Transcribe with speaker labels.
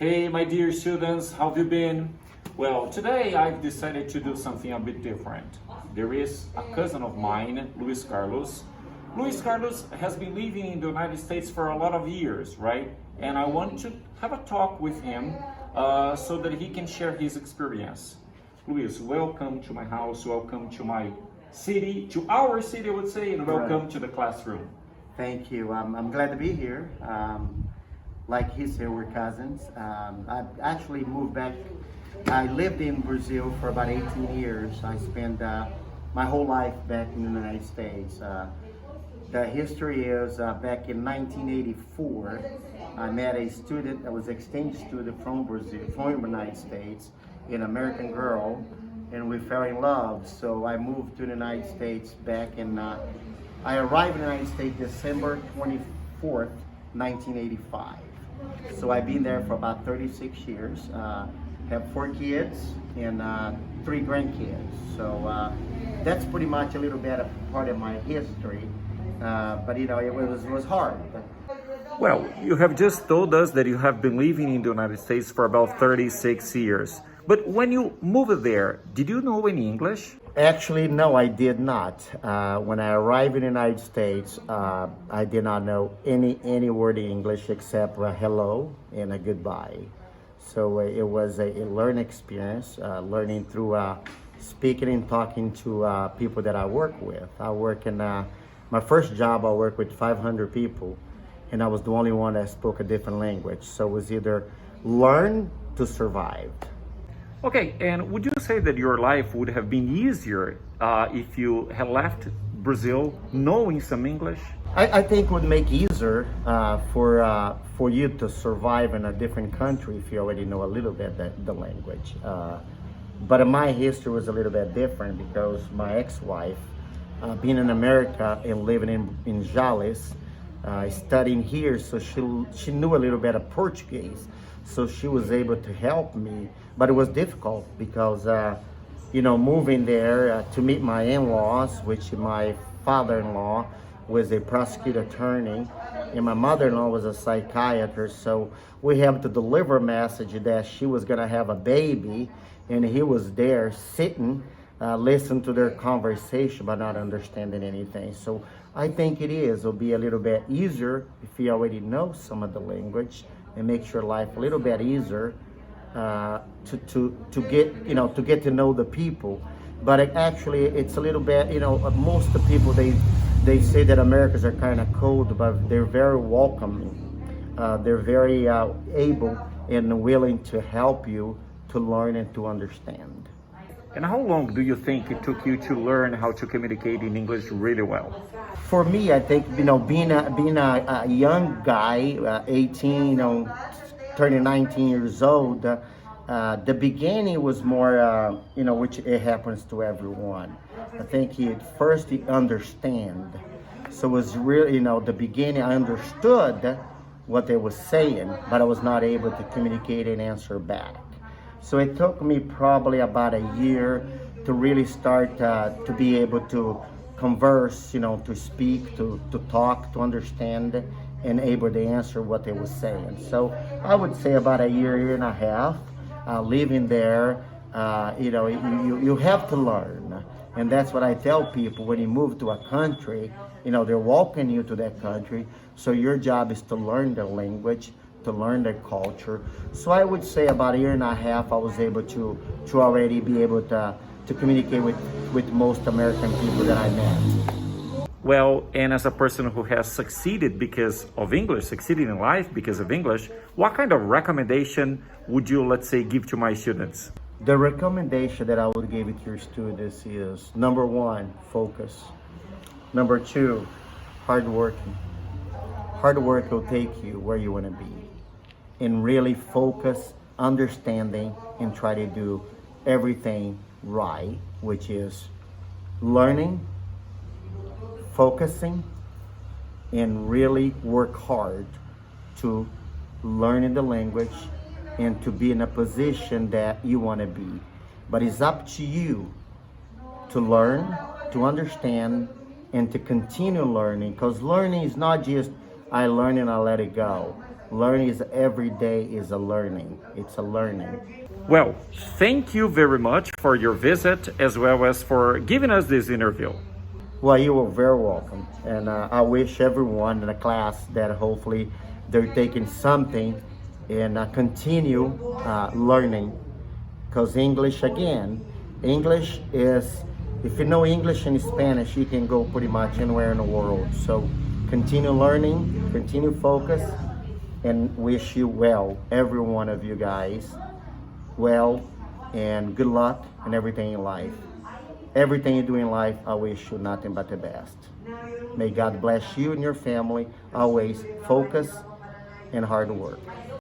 Speaker 1: Hey, my dear students, how have you been? Well, today I've decided to do something a bit different. There is a cousin of mine, Luiz Carlos. Luiz Carlos has been living in the United States for a lot of years, right? And I want to have a talk with him so that he can share his experience. Luiz, welcome to my house, welcome to my city, to our city, I would say, and welcome to the classroom.
Speaker 2: Thank you. I'm glad to be here. Like he said, we're cousins. I actually moved back. I lived in Brazil for about 18 years. I spent my whole life back in the United States. The history is back in 1984, I met a student that was exchange student from Brazil, from the United States, an American girl, and we fell in love. So I moved to the United States back in, I arrived in the United States December 24th, 1985. So I've been there for about 36 years, have 4 kids and 3 grandkids. So that's pretty much a little bit of part of my history. But you know, it was hard.
Speaker 1: Well, you have just told us that you have been living in the United States for about 36 years. But when you moved there, did you know any English?
Speaker 2: Actually, no, I did not. When I arrived in the United States, I did not know any word in English except hello and a goodbye. So it was a learning experience, learning through speaking and talking to people that I work with. I work in my first job. I worked with 500 people, and I was the only one that spoke a different language. So it was either learn to survive.
Speaker 1: Okay, and would you say that your life would have been easier if you had left Brazil knowing some English?
Speaker 2: I think it would make easier for you to survive in a different country if you already know a little bit the language. But my history was a little bit different because my ex-wife, being in America and living in Jales, studying here, so she knew a little bit of Portuguese. So she was able to help me, but it was difficult because, moving there to meet my in-laws, which my father-in-law was a prosecutor attorney, and my mother-in-law was a psychiatrist. So we have to deliver a message that she was gonna have a baby, and he was there sitting, listening to their conversation, but not understanding anything. So I think it'll be a little bit easier if you already know some of the language, and makes your life a little bit easier to get to know the people. But actually, it's a little bit, most of the people, they say that Americans are kind of cold, but they're very welcoming. They're very able and willing to help you to learn and to understand.
Speaker 1: And how long do you think it took you to learn how to communicate in English really well?
Speaker 2: For me, I think, being a young guy, 18, turning 19 years old, the beginning was more, which it happens to everyone. I think first he understand. So it was really, the beginning, I understood what they were saying, but I was not able to communicate and answer back. So it took me probably about a year to really start to be able to converse, to speak, to talk, to understand, and able to answer what they were saying. So I would say about a year and a half living there. You have to learn, and that's what I tell people when you move to a country. They're welcoming you to that country, so your job is to learn their language, to learn their culture. So I would say about a year and a half I was able to already be able to communicate with most American people that I met.
Speaker 1: Well, and as a person who has succeeded because of English, succeeded in life because of English, what kind of recommendation would you, let's say, give to my students?
Speaker 2: The recommendation that I would give to your students is, number 1, focus. Number 2, hard working. Hard work will take you where you want to be. And really focus, understanding, and try to do everything right, which is learning, focusing, and really work hard to learn the language and to be in a position that you want to be. But it's up to you to learn, to understand, and to continue learning, because learning is not just I learn and I let it go. Learning is every day is a learning. It's a learning.
Speaker 1: Well, thank you very much for your visit as well as for giving us this interview.
Speaker 2: Well, you were very welcome. And I wish everyone in the class that hopefully they're taking something and continue learning. Because English, again, English is, if you know English and Spanish, you can go pretty much anywhere in the world. So continue learning, continue focus, and wish you well, every one of you guys, well, and good luck in everything in life. Everything you do in life, I wish you nothing but the best. May God bless you and your family. Always focus and hard work.